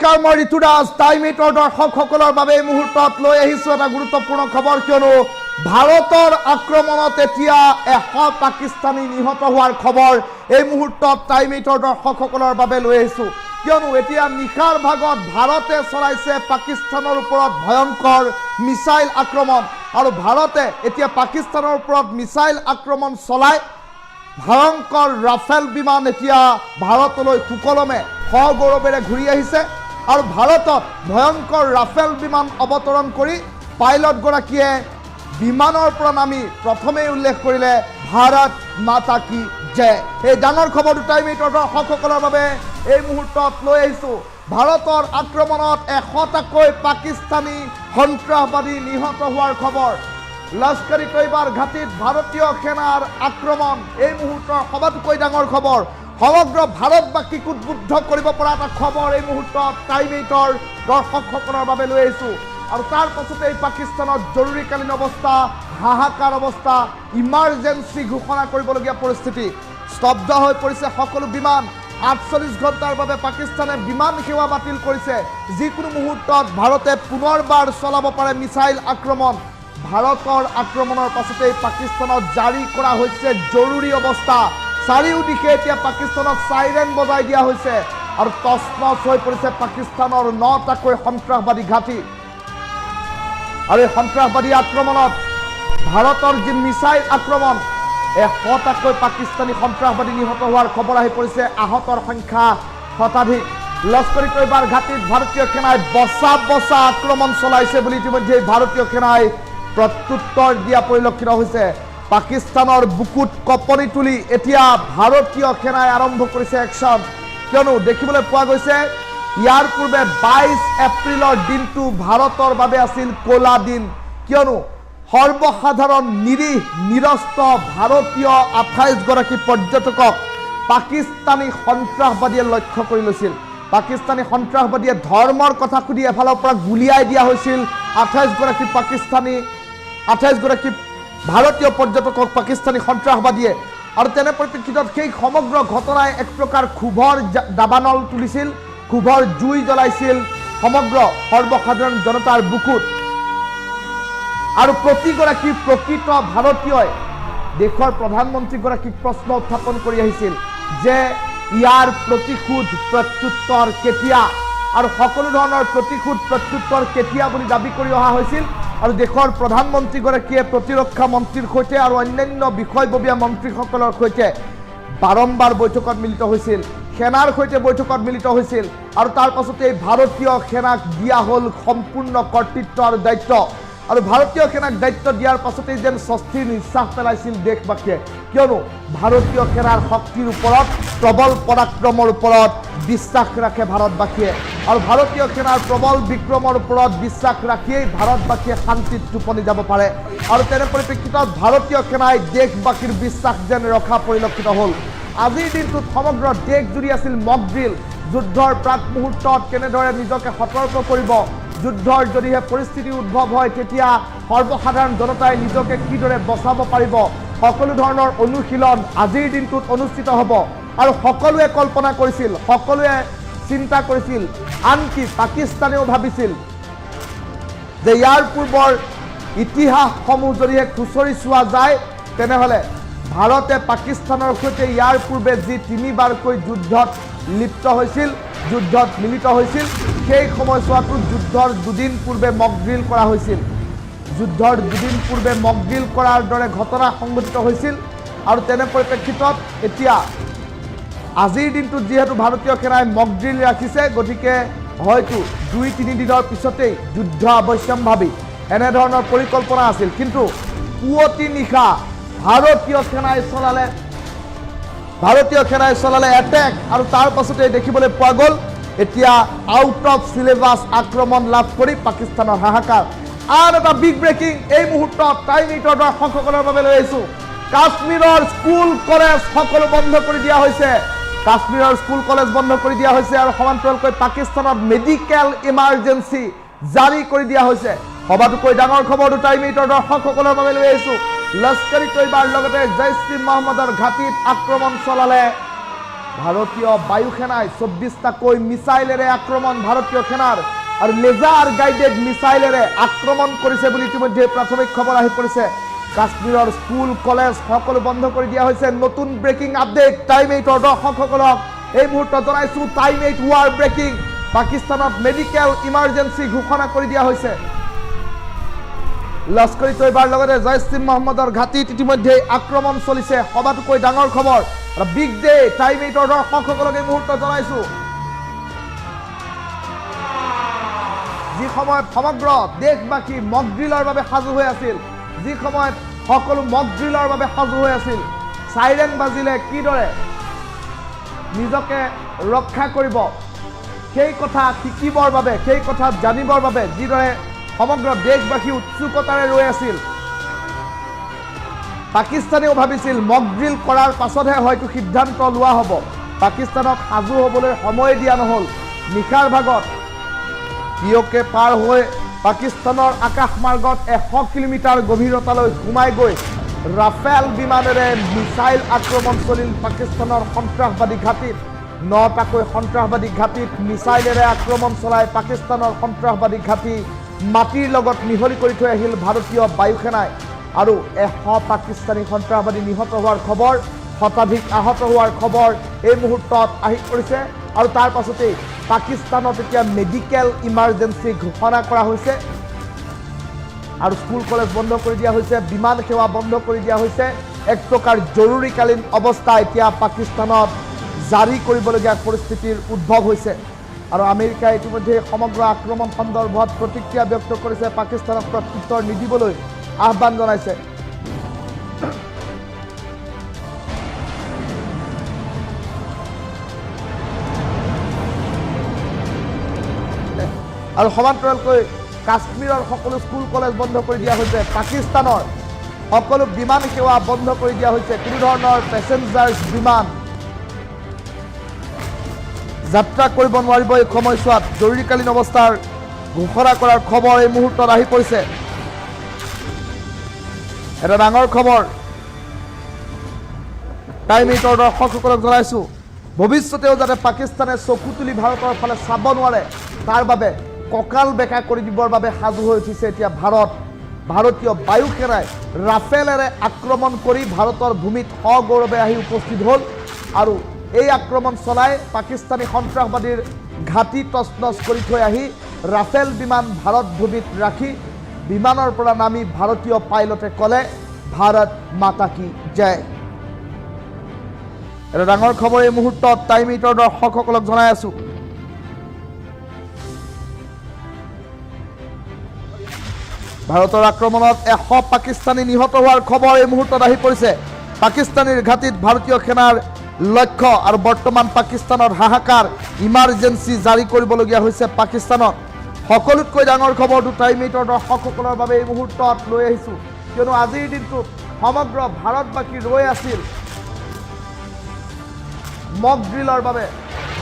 নমস্কাৰ, মই ঋতু দাস। টাইম এইটৰ দৰ্শকসকলৰ বাবে এই মুহূৰ্তত লৈ আহিছোঁ এটা গুৰুত্বপূৰ্ণ খবৰ, কিয়নো ভাৰতৰ আক্ৰমণত এতিয়া 100 পাকিস্তানী নিহত হোৱাৰ খবৰ এই মুহূৰ্তত টাইম এইটৰ দৰ্শকসকলৰ বাবে লৈ আহিছোঁ। কিয়নো এতিয়া নিশাৰ ভাগত ভাৰতে চলাইছে পাকিস্তানৰ ওপৰত ভয়ংকৰ মিছাইল আক্ৰমণ, আৰু ভাৰতে এতিয়া পাকিস্তানৰ ওপৰত মিছাইল আক্ৰমণ চলাই ভয়ংকৰ ৰাফেল বিমান এতিয়া ভাৰতলৈ সুকলমে সগৌৰৱেৰে ঘূৰি আহিছে। আৰু ভাৰতত ভয়ংকৰ ৰাফেল বিমান অৱতৰণ কৰি পাইলটগৰাকীয়ে বিমানৰ পৰা নামি প্ৰথমেই উল্লেখ কৰিলে ভাৰত মাতা কি জয়। এই ডাঙৰ খবৰ টাইম এইটৰ দৰ্শকসকলৰ বাবে এই মুহূৰ্তত লৈ আহিছোঁ। ভাৰতৰ আক্ৰমণত 100টাকৈ পাকিস্তানী সন্ত্ৰাসবাদী নিহত হোৱাৰ খবৰ। লস্কৰী তৈবাৰ ঘাটিত ভাৰতীয় সেনাৰ আক্ৰমণ এই মুহূৰ্তৰ সবাতোকৈ ডাঙৰ খবৰ। সমগ্ৰ ভাৰতবাসীক উদ্বুদ্ধ কৰিব পৰা এটা খবৰ এই মুহূৰ্তত টাইম এইটৰ দৰ্শকসকলৰ বাবে লৈ আহিছোঁ। আৰু তাৰ পাছতে এই পাকিস্তানত জৰুৰীকালীন অৱস্থা, হাহাকাৰ অৱস্থা, ইমাৰ্জেঞ্চি ঘোষণা কৰিবলগীয়া পৰিস্থিতি। স্তব্ধ হৈ পৰিছে সকলো বিমান। 48 ঘণ্টাৰ বাবে পাকিস্তানে বিমান সেৱা বাতিল কৰিছে। যিকোনো মুহূৰ্তত ভাৰতে পুনৰবাৰ চলাব পাৰে মিছাইল আক্ৰমণ। ভাৰতৰ আক্ৰমণৰ পাছতেই পাকিস্তানত জাৰি কৰা হৈছে জৰুৰী অৱস্থা। চাৰিওদিশে এতিয়া পাকিস্তানত চাইৰেন বজাই দিয়া হৈছে আৰু তছনছ হৈ পৰিছে পাকিস্তানৰ 9টাকৈ সন্ত্ৰাসবাদী ঘাটি। আৰু এই সন্ত্ৰাসবাদী আক্ৰমণত ভাৰতৰ যি মিছাইল আক্ৰমণ, 100টাকৈ পাকিস্তানী সন্ত্ৰাসবাদী নিহত হোৱাৰ খবৰ আহি পৰিছে। আহতৰ সংখ্যা শতাধিক। লস্কৰী তৈবাৰ ঘাটিত ভাৰতীয় সেনাই বচা আক্ৰমণ চলাইছে বুলি ইতিমধ্যে ভাৰতীয় সেনাই প্ৰত্যুত্তৰ দিয়া পৰিলক্ষিত হৈছে। পাকিস্তানৰ বুকুত কঁপনি তুলি এতিয়া ভাৰতীয় সেনাই আৰম্ভ কৰিছে একশ্যন। কিয়নো দেখিবলৈ পোৱা গৈছে ইয়াৰ পূৰ্বে 22 এপ্ৰিলৰ দিনটো ভাৰতৰ বাবে আছিল ক'লা দিন। কিয়নো সৰ্বসাধাৰণ নিৰীহ নিৰস্ত ভাৰতীয় 28 গৰাকী পৰ্যটকক পাকিস্তানী সন্ত্ৰাসবাদীয়ে লক্ষ্য কৰি লৈছিল। পাকিস্তানী সন্ত্ৰাসবাদীয়ে ধৰ্মৰ কথা সুধি এফালৰ পৰা গুলিয়াই দিয়া হৈছিল 28 গৰাকী ভাৰতীয় পৰ্যটকক পাকিস্তানী সন্ত্ৰাসবাদীয়ে। আৰু তেনে পৰিপ্ৰেক্ষিতত সেই সমগ্ৰ ঘটনাই এক প্ৰকাৰ ক্ষোভৰ দাবানল তুলিছিল, ক্ষোভৰ জুই জ্বলাইছিল সমগ্ৰ সৰ্বসাধাৰণ জনতাৰ বুকুত। আৰু প্ৰতিগৰাকী প্ৰকৃত ভাৰতীয়ই দেশৰ প্ৰধানমন্ত্ৰীগৰাকীক প্ৰশ্ন উত্থাপন কৰি আহিছিল যে ইয়াৰ প্ৰতিশোধ প্ৰত্যুত্তৰ কেতিয়া, আৰু সকলো ধৰণৰ প্ৰতিশোধ প্ৰত্যুত্তৰ কেতিয়া বুলি দাবী কৰি অহা হৈছিল। আৰু দেশৰ প্ৰধানমন্ত্ৰীগৰাকীয়ে প্ৰতিৰক্ষা মন্ত্ৰীৰ সৈতে আৰু অন্যান্য বিষয়ববীয়া মন্ত্ৰীসকলৰ সৈতে বাৰম্বাৰ বৈঠকত মিলিত হৈছিল, সেনাৰ সৈতে বৈঠকত মিলিত হৈছিল। আৰু তাৰ পাছতে ভাৰতীয় সেনাক দিয়া হ'ল সম্পূৰ্ণ কৰ্তৃত্ব আৰু দায়িত্ব। আৰু ভাৰতীয় সেনাক দায়িত্ব দিয়াৰ পাছতেই যেন স্বস্তিৰ নিশ্বাস পেলাইছিল দেশবাসীয়ে। কিয়নো ভাৰতীয় সেনাৰ শক্তিৰ ওপৰত, প্ৰবল পৰাক্ৰমৰ ওপৰত বিশ্বাস ৰাখে ভাৰতবাসীয়ে। আৰু ভাৰতীয় সেনাৰ প্ৰবল বিক্ৰমৰ ওপৰত বিশ্বাস ৰাখিয়েই ভাৰতবাসীয়ে শান্তিত টোপনি যাব পাৰে। আৰু তেনে পৰিপ্ৰেক্ষিতত ভাৰতীয় সেনাই দেশবাসীৰ বিশ্বাস যেন ৰখা পৰিলক্ষিত হ'ল। আজিৰ দিনটোত সমগ্ৰ দেশজুৰি আছিল মক ড্ৰিল। যুদ্ধৰ প্ৰাক মুহূৰ্তত কেনেদৰে নিজকে সতৰ্ক কৰিব, যুদ্ধৰ যদিহে পৰিস্থিতি উদ্ভৱ হয় তেতিয়া সৰ্বসাধাৰণ জনতাই নিজকে কিদৰে বচাব পাৰিব, সকলো ধৰণৰ অনুশীলন আজিৰ দিনটোত অনুষ্ঠিত হ'ব। আৰু সকলোৱে কল্পনা কৰিছিল, সকলোৱে চিন্তা কৰিছিল, আনকি পাকিস্তানেও ভাবিছিল যে ইয়াৰ পূৰ্বৰ ইতিহাসসমূহ যদিহে খুচৰি চোৱা যায় তেনেহ'লে ভাৰতে পাকিস্তানৰ সৈতে ইয়াৰ পূৰ্বে যি 3বাৰকৈ যুদ্ধত লিপ্ত হৈছিল, যুদ্ধত মিলিত হৈছিল, সেই সময়ছোৱাতো যুদ্ধৰ 2 দিন পূৰ্বে মক ড্ৰিল কৰা হৈছিল। যুদ্ধৰ 2 দিন পূৰ্বে মক ড্ৰিল কৰাৰ দৰে ঘটনা সংঘটিত হৈছিল। আৰু তেনে পৰিপ্ৰেক্ষিতত এতিয়া আজিৰ দিনটোত যিহেতু ভাৰতীয় সেনাই মক ড্ৰিল ৰাখিছে, গতিকে হয়তো 2-3 দিনৰ পিছতেই যুদ্ধ অৱশ্যম্ভাৱী এনেধৰণৰ পৰিকল্পনা আছিল। কিন্তু পুৱতি নিশা ভাৰতীয় সেনাই চলালে এটেক, আৰু তাৰ পাছতে দেখিবলৈ পোৱা গ'ল এতিয়া আউট অফ চিলেবাছ আক্ৰমণ লাভ কৰি পাকিস্তানৰ হাহাকাৰ। আন এটা বিগ ব্ৰেকিং এই মুহূৰ্তত টাইম এইটৰ দৰ্শকসকলৰ বাবে লৈ আহিছোঁ। কাশ্মীৰৰ স্কুল কলেজ সকলো বন্ধ কৰি দিয়া হৈছে। কাশ্মীৰৰ স্কুল কলেজ বন্ধ কৰি দিয়া হৈছে আৰু সমান্তৰালকৈ পাকিস্তানত মেডিকেল ইমাৰ্জেঞ্চি জাৰি কৰি দিয়া হৈছে। সবাতোকৈ ডাঙৰ খবৰটো টাইম এইটৰ দৰ্শকসকলৰ বাবে লৈ আহিছোঁ। লস্কৰী তৈবাৰ লগতে জৈশ-ই-মহম্মদৰ ঘাটিত আক্ৰমণ চলালে ভাৰতীয় বায়ুসেনায় 24টাকৈ মিসাইলেৰে আক্ৰমণ ভাৰতীয় সেনাৰ আৰু লেজাৰ গাইডেড মিসাইলেৰে আক্ৰমণ কৰিছে বুলি ইতিমধ্যে প্ৰাথমিক খবৰ আহি পৰিছে। কাশ্মীৰৰ স্কুল কলেজ সকলো বন্ধ কৰি দিয়া হৈছে। নতুন ব্ৰেকিং আপডেট টাইম 8ৰ দৰ্শকসকলক এই মুহূৰ্তত জনাইছো। Time 8 war breaking. পাকিস্তানত মেডিকেল ইমাৰ্জেন্সি ঘোষণা কৰি দিয়া হৈছে। লস্কৰী তৈবাৰ লগতে জৈশ ই মহম্মদৰ ঘাটিত ইতিমধ্যে আক্ৰমণ চলিছে। সবাতোকৈ ডাঙৰ খবৰ বিগ ডে টাইম 8ৰ দৰ্শকসকলক এই মুহূৰ্তত জনাইছো। যি সময়ত সমগ্ৰ দেশবাসী মক ড্ৰিলৰ বাবে সাজু হৈ আছিল, যি সময়ত সকলো মক ড্ৰিলৰ বাবে সাজু হৈ আছিল, চাইৰেন বাজিলে কিদৰে নিজকে ৰক্ষা কৰিব সেই কথা শিকিবৰ বাবে, সেই কথা জানিবৰ বাবে যিদৰে সমগ্ৰ দেশবাসী উৎসুকতাৰে ৰৈ আছিল। পাকিস্তানেও ভাবিছিল মক ড্ৰিল কৰাৰ পাছতহে হয়তো সিদ্ধান্ত লোৱা হ'ব। পাকিস্তানক সাজু হ'বলৈ সময় দিয়া নহ'ল। নিশাৰ ভাগত পিঅ'কে পাৰ হৈ পাকিস্তানৰ আকাশমাৰ্গত 100 কিলোমিটাৰ গভীৰতালৈ সোমাই গৈ ৰাফেল বিমানেৰে মিছাইল আক্ৰমণ চলিল পাকিস্তানৰ সন্ত্ৰাসবাদী ঘাটিত। 9টাকৈ সন্ত্ৰাসবাদী ঘাটিত মিছাইলেৰে আক্ৰমণ চলাই পাকিস্তানৰ সন্ত্ৰাসবাদী ঘাটি মাটিৰ লগত মিহলি কৰি থৈ আহিল ভাৰতীয় বায়ুসেনাই। আৰু 100 পাকিস্তানী সন্ত্ৰাসবাদী নিহত হোৱাৰ খবৰ, শতাধিক আহত হোৱাৰ খবৰ এই মুহূৰ্তত আহি পৰিছে। আৰু তাৰ পাছতেই পাকিস্তানত এতিয়া মেডিকেল ইমাৰ্জেন্সি ঘোষণা কৰা হৈছে আৰু স্কুল কলেজ বন্ধ কৰি দিয়া হৈছে, বিমান সেৱা বন্ধ কৰি দিয়া হৈছে। এক প্ৰকাৰ জৰুৰীকালীন অৱস্থা এতিয়া পাকিস্তানত জাৰি কৰিবলগীয়া পৰিস্থিতিৰ উদ্ভৱ হৈছে। আৰু আমেৰিকাই ইতিমধ্যে সমগ্ৰ আক্ৰমণ সন্দৰ্ভত প্ৰতিক্ৰিয়া ব্যক্ত কৰিছে, পাকিস্তানক প্ৰত্যুত্তৰ নিদিবলৈ আহ্বান জনাইছে। আৰু সমান্তৰালকৈ কাশ্মীৰৰ সকলো স্কুল কলেজ বন্ধ কৰি দিয়া হৈছে। পাকিস্তানৰ সকলো বিমান সেৱা বন্ধ কৰি দিয়া হৈছে। কোনো ধৰণৰ পেছেঞ্জাৰ্ছ বিমান যাত্ৰা কৰিব নোৱাৰিব এই সময়ছোৱাত। জৰুৰীকালীন অৱস্থাৰ ঘোষণা কৰাৰ খবৰ এই মুহূৰ্তত আহি পৰিছে। এটা ডাঙৰ খবৰ টাইম 8ৰ দৰ্শকসকলক জনাইছো। ভৱিষ্যতেও যাতে পাকিস্তানে চকু তুলি ভাৰতৰ ফালে চাব নোৱাৰে তাৰ বাবে কঁকাল বেকা কৰি দিবৰ বাবে সাজু হৈ উঠিছে এতিয়া ভাৰত। ভাৰতীয় বায়ুসেনাই ৰাফেলেৰে আক্ৰমণ কৰি ভাৰতৰ ভূমিত সগৌৰৱে আহি উপস্থিত হ'ল আৰু এই আক্ৰমণ চলাই পাকিস্তানী সন্ত্ৰাসবাদীৰ ঘাটি তছনছ কৰি থৈ আহি ৰাফেল বিমান ভাৰত ভূমিত ৰাখি বিমানৰ পৰা নামি ভাৰতীয় পাইলটে ক'লে ভাৰত মাতা কি জয়। এটা ডাঙৰ খবৰ এই মুহূৰ্তত টাইম 8ৰ দৰ্শকসকলক জনাই আছো। ভাৰতৰ আক্ৰমণত 100 পাকিস্তানী নিহত হোৱাৰ খবৰ এই মুহূৰ্তত আহি পৰিছে। পাকিস্তানীৰ ঘাটিত ভাৰতীয় সেনাৰ লক্ষ্য আৰু বৰ্তমান পাকিস্তানৰ হাহাকাৰ, ইমাৰ্জেন্সি জাৰি কৰিবলগীয়া হৈছে পাকিস্তানত। সকলোতকৈ ডাঙৰ খবৰটো টাইম 8ৰ দৰ্শকসকলৰ বাবে এই মুহূৰ্তত লৈ আহিছোঁ, কিয়নো আজিৰ দিনটোত সমগ্ৰ ভাৰতবাসী ৰৈ আছিল মক ড্ৰিলৰ বাবে।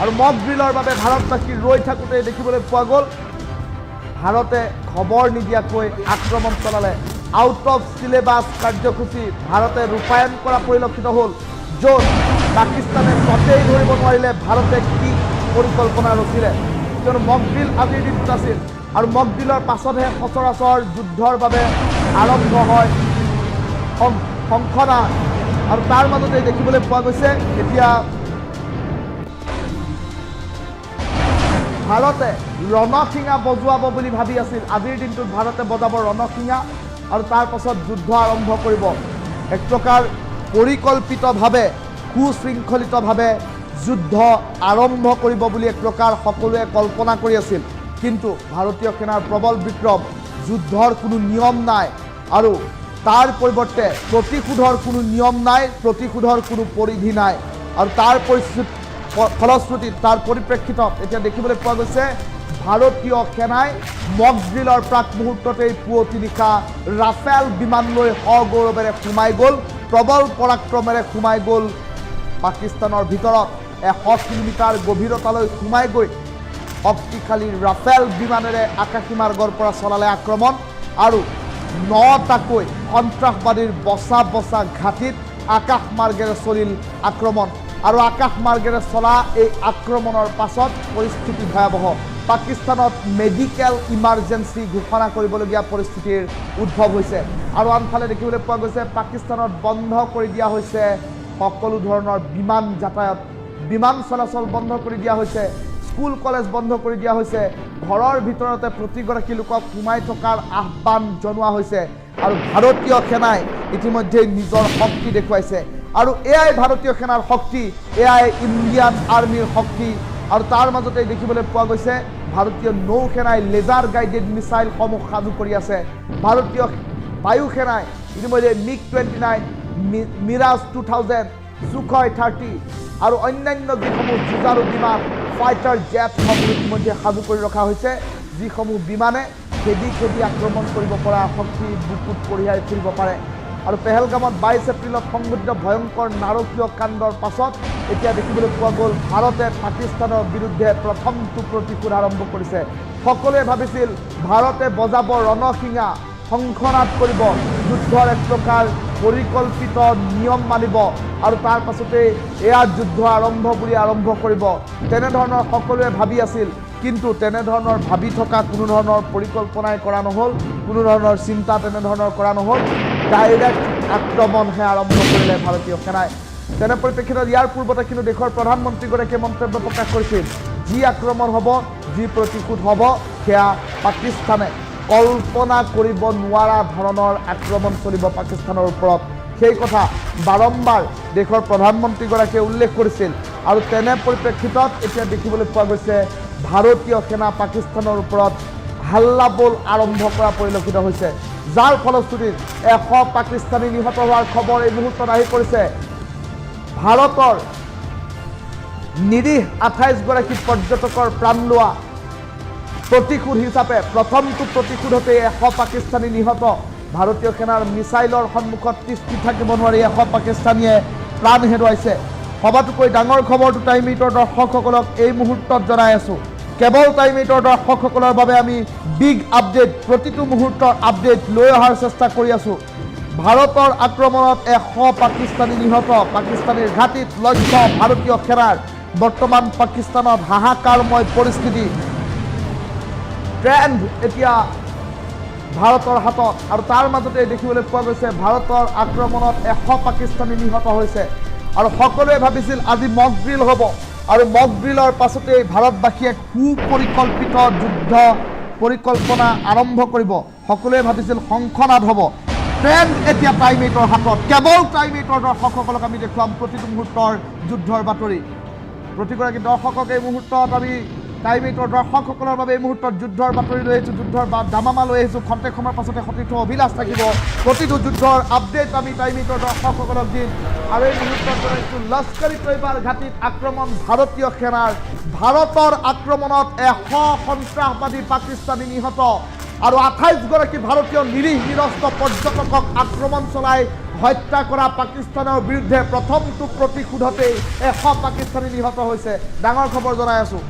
আৰু মক ড্ৰিলৰ বাবে ভাৰতবাসী ৰৈ থাকোঁতে দেখিবলৈ পোৱা গ'ল ভাৰতে খবৰ নিদিয়াকৈ আক্ৰমণ চলালে। আউট অফ চিলেবাছ কাৰ্যসূচী ভাৰতে ৰূপায়ণ কৰা পৰিলক্ষিত হ'ল, য'ত পাকিস্তানে ততেই ধৰিব নোৱাৰিলে ভাৰতে কি পৰিকল্পনা ৰচিলে। কিয়নো মক ড্ৰিল আজিৰ দিনটোত আছিল আৰু মক ড্ৰিলৰ পাছতহে সচৰাচৰ যুদ্ধৰ বাবে আৰম্ভ হয় শংখনা। আৰু তাৰ মাজতে দেখিবলৈ পোৱা গৈছে এতিয়া ভাৰতে ৰণসিঙা বজোৱাব বুলি ভাবি আছিল। আজিৰ দিনটোত ভাৰতে বজাব ৰণসিঙা আৰু তাৰ পাছত যুদ্ধ আৰম্ভ কৰিব। এক প্ৰকাৰ পৰিকল্পিতভাৱে সুশৃংখলিতভাৱে যুদ্ধ আৰম্ভ কৰিব বুলি এক প্ৰকাৰ সকলোৱে কল্পনা কৰি আছিল। কিন্তু ভাৰতীয় সেনাৰ প্ৰবল বিক্ৰম, যুদ্ধৰ কোনো নিয়ম নাই আৰু তাৰ পৰিৱৰ্তে প্ৰতিশোধৰ কোনো নিয়ম নাই, প্ৰতিশোধৰ কোনো পৰিধি নাই। আৰু তাৰ ফলশ্ৰুতিত তাৰ পৰিপ্ৰেক্ষিতত এতিয়া দেখিবলৈ পোৱা গৈছে ভাৰতীয় সেনাই মক ড্ৰিলৰ প্ৰাক মুহূৰ্ততেই পুৱতি নিশা ৰাফেল বিমান লৈ সগৌৰৱেৰে সোমাই গ'ল, প্ৰবল পৰাক্ৰমেৰে সোমাই গ'ল পাকিস্তানৰ ভিতৰত। 100 কিলোমিটাৰ গভীৰতালৈ সোমাই গৈ শক্তিশালী ৰাফেল বিমানেৰে আকাশী মাৰ্গৰ পৰা চলালে আক্ৰমণ আৰু 9টাকৈ সন্ত্ৰাসবাদীৰ বচা ঘাটিত আকাশ মাৰ্গেৰে চলিল আক্ৰমণ। আৰু আকাশ মাৰ্গেৰে চলা এই আক্ৰমণৰ পাছত পৰিস্থিতি ভয়াৱহ পাকিস্তানত মেডিকেল ইমাৰ্জেঞ্চি ঘোষণা কৰিবলগীয়া পৰিস্থিতিৰ উদ্ভৱ হৈছে আৰু আনফালে দেখিবলৈ পোৱা গৈছে পাকিস্তানত বন্ধ কৰি দিয়া হৈছে সকলো ধৰণৰ বিমান যাতায়াত বিমান চলাচল বন্ধ কৰি দিয়া হৈছে স্কুল কলেজ বন্ধ কৰি দিয়া হৈছে ঘৰৰ ভিতৰতে প্ৰতিগৰাকী লোকক সোমাই থকাৰ আহ্বান জনোৱা হৈছে আৰু ভাৰতীয় সেনাই ইতিমধ্যে নিজৰ শক্তি দেখুৱাইছে আৰু এআই ভাৰতীয় সেনাৰ শক্তি এআই ইণ্ডিয়ান আৰ্মিৰ শক্তি আৰু তাৰ মাজতে দেখিবলৈ পোৱা গৈছে ভাৰতীয় নৌ সেনাই লেজাৰ গাইডেড মিছাইলসমূহ সাজু কৰি আছে ভাৰতীয় বায়ু সেনাই ইতিমধ্যে MiG-29 মিৰাজ 2000 সুখয় 30 আৰু অন্যান্য যিসমূহ যুঁজাৰু বিমান ফাইটাৰ জেটসমূহ ইতিমধ্যে সাজু কৰি ৰখা হৈছে যিসমূহ বিমানে খেদি আক্ৰমণ কৰিব পৰা শক্তি বুকুত কঢ়িয়াই ফুৰিব পাৰে আৰু পেহেলগামত 22 এপ্ৰিলত সংঘটিত ভয়ংকৰ নাৰকীয় কাণ্ডৰ পাছত এতিয়া দেখিবলৈ পোৱা গ'ল ভাৰতে পাকিস্তানৰ বিৰুদ্ধে প্ৰথমটো প্ৰতিশোধ আৰম্ভ কৰিছে সকলোৱে ভাবিছিল ভাৰতে বজাব ৰণসিঙা সংঘাত কৰিব যুদ্ধৰ এক প্ৰকাৰ পৰিকল্পিত নিয়ম মানিব আৰু তাৰ পাছতে এয়া যুদ্ধ আৰম্ভ কৰিব তেনেধৰণৰ সকলোৱে ভাবি আছিল কিন্তু তেনেধৰণৰ ভাবি থকা কোনো ধৰণৰ পৰিকল্পনাই কৰা নহ'ল কোনো ধৰণৰ চিন্তা তেনেধৰণৰ কৰা নহ'ল ডাইৰেক্ট আক্ৰমণহে আৰম্ভ কৰিলে ভাৰতীয় সেনাই তেনে পৰিপ্ৰেক্ষিতত ইয়াৰ পূৰ্বতে কিন্তু দেশৰ প্ৰধানমন্ত্ৰীগৰাকীয়ে মন্তব্য প্ৰকাশ কৰিছিল যি আক্ৰমণ হ'ব যি প্ৰতিশোধ হ'ব সেয়া পাকিস্তানে কল্পনা কৰিব নোৱাৰা ধৰণৰ আক্ৰমণ চলিব পাকিস্তানৰ ওপৰত সেই কথা বাৰম্বাৰ দেশৰ প্ৰধানমন্ত্ৰীগৰাকীয়ে উল্লেখ কৰিছিল আৰু তেনে পৰিপ্ৰেক্ষিতত এতিয়া দেখিবলৈ পোৱা গৈছে ভাৰতীয় সেনা পাকিস্তানৰ ওপৰত হাল্লাবোল আৰম্ভ কৰা পৰিলক্ষিত হৈছে যাৰ ফলশ্ৰুতিত 100 পাকিস্তানী নিহত হোৱাৰ খবৰ এই মুহূৰ্তত আহি পৰিছে ভাৰতৰ নিৰীহ 28 গৰাকী পৰ্যটকৰ প্ৰাণ লোৱা প্ৰতিশোধ হিচাপে প্ৰথমটো প্ৰতিশোধতে 100 পাকিস্তানী নিহত ভাৰতীয় সেনাৰ মিছাইলৰ সন্মুখত তিষ্ঠি থাকিব নোৱাৰি 100 পাকিস্তানীয়ে প্ৰাণ হেৰুৱাইছে সবাতোকৈ ডাঙৰ খবৰটো টাইম এইটৰ দৰ্শকসকলক এই মুহূৰ্তত জনাই আছোঁ কেৱল টাইম এইটৰ দৰ্শকসকলৰ বাবে আমি বিগ আপডেট প্ৰতিটো মুহূৰ্তৰ আপডেট লৈ অহাৰ চেষ্টা কৰি আছোঁ ভাৰতৰ আক্ৰমণত 100 পাকিস্তানী নিহত পাকিস্তানীৰ ঘাটিত লক্ষ্য ভাৰতীয় সেনাৰ বৰ্তমান পাকিস্তানত হাহাকাৰময় পৰিস্থিতি ট্ৰেণ্ড এতিয়া ভাৰতৰ হাতত আৰু তাৰ মাজতে দেখিবলৈ পোৱা গৈছে ভাৰতৰ আক্ৰমণত 100 পাকিস্তানী নিহত হৈছে আৰু সকলোৱে ভাবিছিল আজি মক ড্ৰিল হ'ব আৰু মক ড্ৰিলৰ পাছতে ভাৰতবাসীয়ে সুপৰিকল্পিত যুদ্ধ পৰিকল্পনা আৰম্ভ কৰিব সকলোৱে ভাবিছিল সংখনাদ হ'ব ট্ৰেণ্ড এতিয়া টাইম এইটৰ হাতত কেৱল টাইম এইটৰ দৰ্শকসকলক আমি দেখুৱাম প্ৰতিটো মুহূৰ্তৰ যুদ্ধৰ বাতৰি প্ৰতিগৰাকী দৰ্শকক এই মুহূৰ্তত আমি টাইম এইটৰ দৰ্শকসকলৰ বাবে এই মুহূৰ্তত যুদ্ধৰ বাতৰি লৈ আহিছোঁ যুদ্ধৰ দামামা লৈ আহিছোঁ খন্তেক সময়ৰ পাছতে সতীৰ্থ অভিলাষ থাকিব প্ৰতিটো যুদ্ধৰ আপডেট আমি টাইম এইটৰ দৰ্শকসকলক দিম আৰু এই মুহূৰ্তত জনাইছোঁ লস্কৰী তৈবাৰ ঘাটিত আক্ৰমণ ভাৰতীয় সেনাৰ ভাৰতৰ আক্ৰমণত 100 সন্ত্ৰাসবাদী পাকিস্তানী নিহত আৰু 28 গৰাকী ভাৰতীয় নিৰীহ নিৰস্ত্ৰ পৰ্যটকক আক্ৰমণ চলাই হত্যা কৰা পাকিস্তানৰ বিৰুদ্ধে প্ৰথমটো প্ৰতিশোধতেই 100 পাকিস্তানী নিহত হৈছে ডাঙৰ খবৰ জনাই আছোঁ